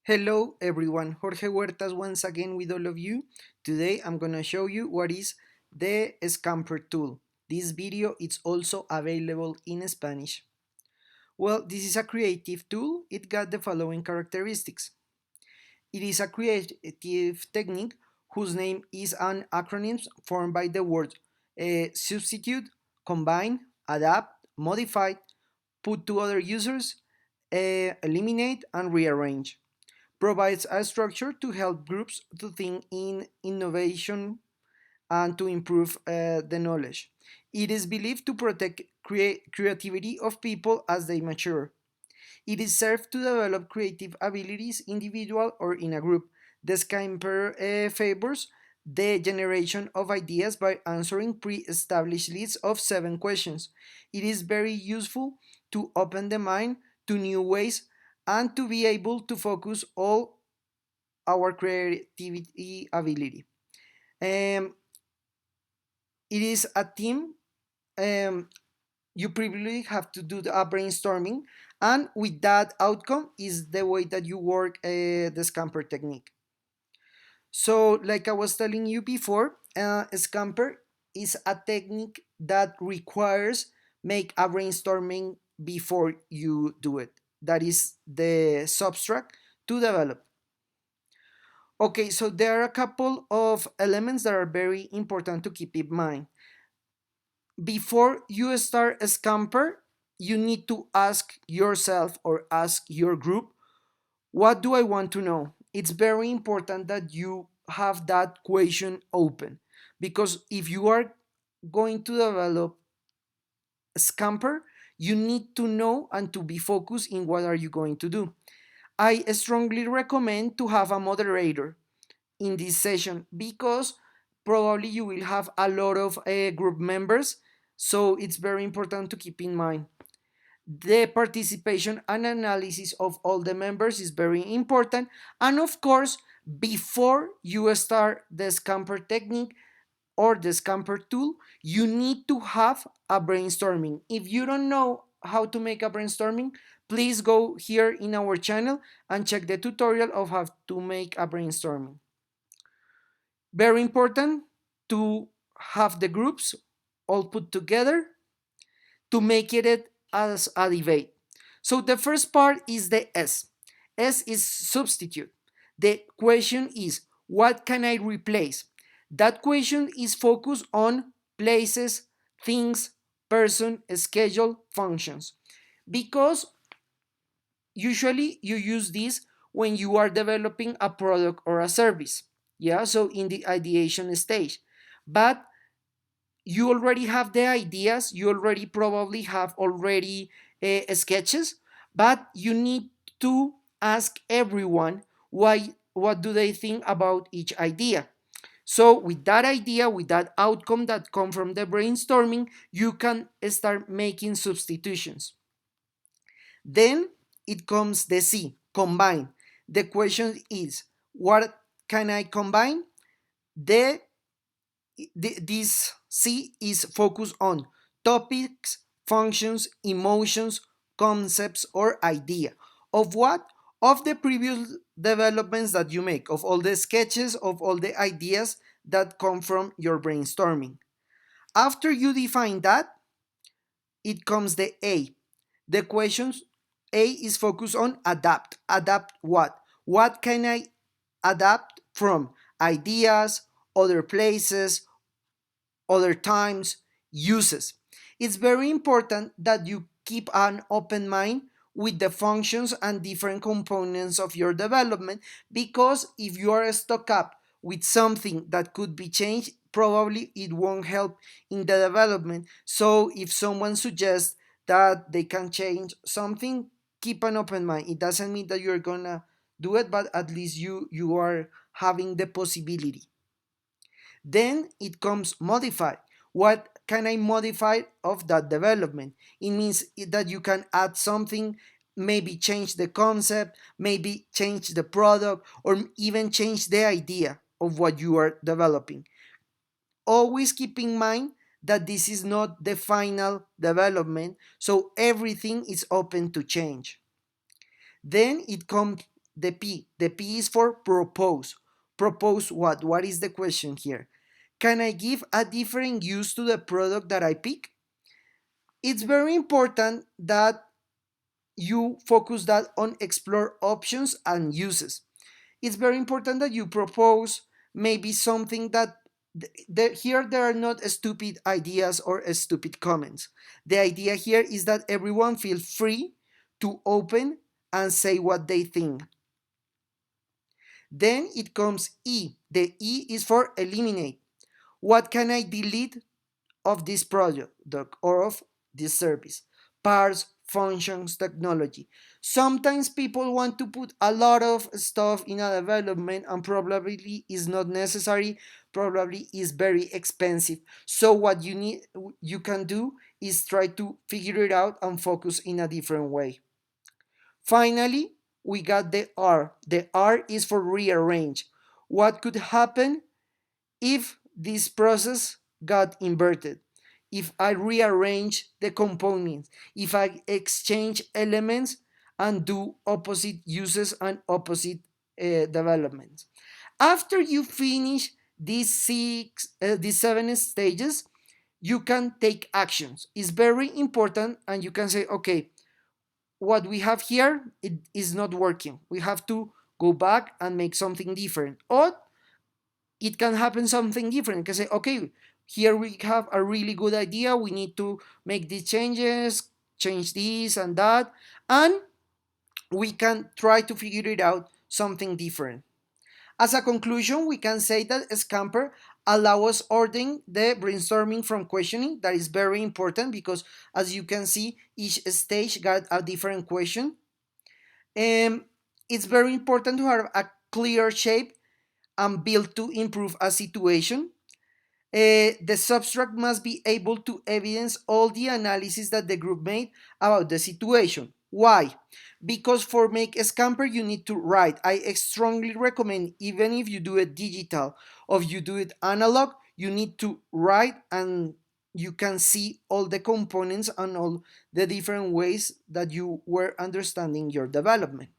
Hello everyone, Jorge Huertas once again with all of you. Today I'm gonna show you what is the S.C.A.M.P.E.R tool. This video is also available in Spanish. Well, this is a creative tool. It got the following characteristics. It is a creative technique whose name is an acronym formed by the words substitute, combine, adapt, modify, put to other users, eliminate, and rearrange. Provides a structure to help groups to think in innovation and to improve the knowledge. It is believed to protect creativity of people as they mature. It is served to develop creative abilities, individual or in a group. The S.C.A.M.P.E.R favors the generation of ideas by answering pre-established lists of 7 questions. It is very useful to open the mind to new ways and to be able to focus all our creativity ability. Um, it is a team. Um, you probably have to do a brainstorming, and with that outcome is the way that you work the scamper technique. So, like I was telling you before, scamper is a technique that requires make a brainstorming before you do it. That is the subtract to develop. Okay, so there are a couple of elements that are very important to keep in mind. Before you start a scamper, you need to ask yourself or ask your group, what do I want to know? It's very important that you have that question open, because if you are going to develop a scamper, you need to know and to be focused in what are you going to do. I strongly recommend to have a moderator in this session because probably you will have a lot of group members, so it's very important to keep in mind. The participation and analysis of all the members is very important, and of course, before you start the scamper technique or the scamper tool, you need to have a brainstorming. If you don't know how to make a brainstorming, please go here in our channel and check the tutorial of how to make a brainstorming. Very important to have the groups all put together to make it as a debate. So the first part is the S. S is substitute. The question is, what can I replace? That question is focused on places, things, person, schedule, functions. Because usually you use this when you are developing a product or a service. Yeah, so in the ideation stage. But you already have the ideas, you already probably have already sketches, but you need to ask everyone what do they think about each idea. So with that idea, with that outcome that come from the brainstorming, you can start making substitutions. Then it comes the C, combine. The question is, what can I combine? The this C is focused on topics, functions, emotions, concepts, or idea. Of what? Of the previous developments that you make, of all the sketches, of all the ideas that come from your brainstorming. After you define that, it comes the A. The questions A is focused on adapt. Adapt what? What can I adapt from? Ideas, other places, other times, uses. It's very important that you keep an open mind with the functions and different components of your development, because if you are stuck up with something that could be changed, probably it won't help in the development. So if someone suggests that they can change something, keep an open mind. It doesn't mean that you're gonna do it, but at least you are having the possibility. Then it comes modify. What can I modify of that development? It means that you can add something, maybe change the concept, maybe change the product, or even change the idea of what you are developing. Always keep in mind that this is not the final development, so everything is open to change. Then it comes The P is for propose. Propose what? What is the question here? Can I give a different use to the product that I pick? It's very important that you focus that on explore options and uses. It's very important that you propose maybe something that here there are not stupid ideas or stupid comments. The idea here is that everyone feels free to open and say what they think. Then it comes E. The E is for eliminate. What can I delete of this project or of this service? Parts, functions, technology. Sometimes people want to put a lot of stuff in a development and probably is not necessary, probably is very expensive. So what you can do is try to figure it out and focus in a different way. Finally, we got the R. The R is for rearrange. What could happen if this process got inverted? If I rearrange the components, if I exchange elements and do opposite uses and opposite developments. After you finish these 7 stages, you can take actions. It's very important, and you can say, okay, what we have here, it is not working. We have to go back and make something different. Or it can happen something different. You can say, okay, here we have a really good idea. We need to make these changes, change this and that, and we can try to figure it out something different. As a conclusion, we can say that Scamper allow us ordering the brainstorming from questioning. That is very important because, as you can see, each stage got a different question. It's very important to have a clear shape and build to improve a situation. The subtract must be able to evidence all the analysis that the group made about the situation. Why? Because for make a scamper you need to write. I strongly recommend, even if you do it digital or you do it analog, you need to write and you can see all the components and all the different ways that you were understanding your development.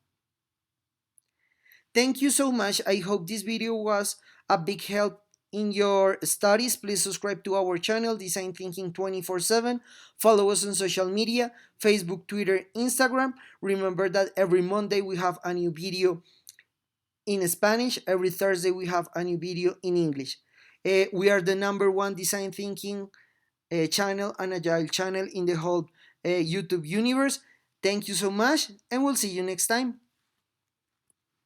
Thank you so much. I hope this video was a big help in your studies. Please subscribe to our channel, Design Thinking 24/7. Follow us on social media, Facebook, Twitter, Instagram. Remember that every Monday we have a new video in Spanish. Every Thursday we have a new video in English. We are the #1 design thinking channel and agile channel in the whole YouTube universe. Thank you so much, and we'll see you next time.